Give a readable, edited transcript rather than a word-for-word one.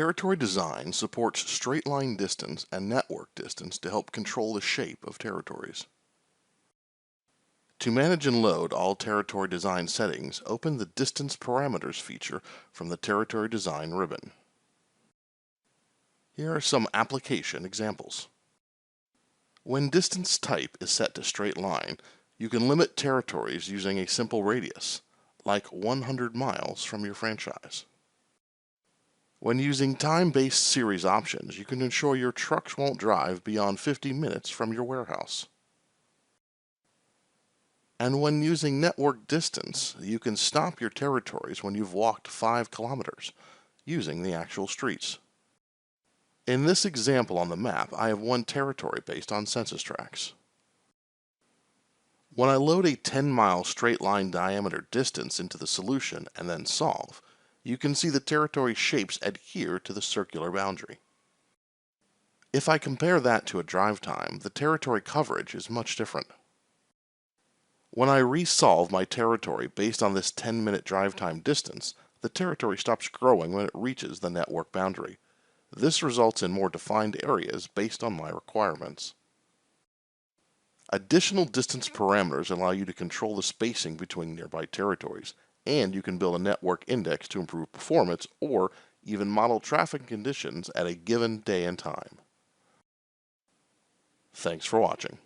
Territory design supports straight line distance and network distance to help control the shape of territories. To manage and load all territory design settings, open the Distance Parameters feature from the Territory Design ribbon. Here are some application examples. When distance type is set to straight line, you can limit territories using a simple radius, like 100 miles from your franchise. When using time-based series options, you can ensure your trucks won't drive beyond 50 minutes from your warehouse. And when using network distance, you can stop your territories when you've walked 5 kilometers, using the actual streets. In this example on the map, I have one territory based on census tracts. When I load a 10-mile straight line diameter distance into the solution and then solve, you can see the territory shapes adhere to the circular boundary. If I compare that to a drive time, the territory coverage is much different. When I resolve my territory based on this 10-minute drive time distance, the territory stops growing when it reaches the network boundary. This results in more defined areas based on my requirements. Additional distance parameters allow you to control the spacing between nearby territories, and you can build a network index to improve performance or even model traffic conditions at a given day and time. Thanks for watching.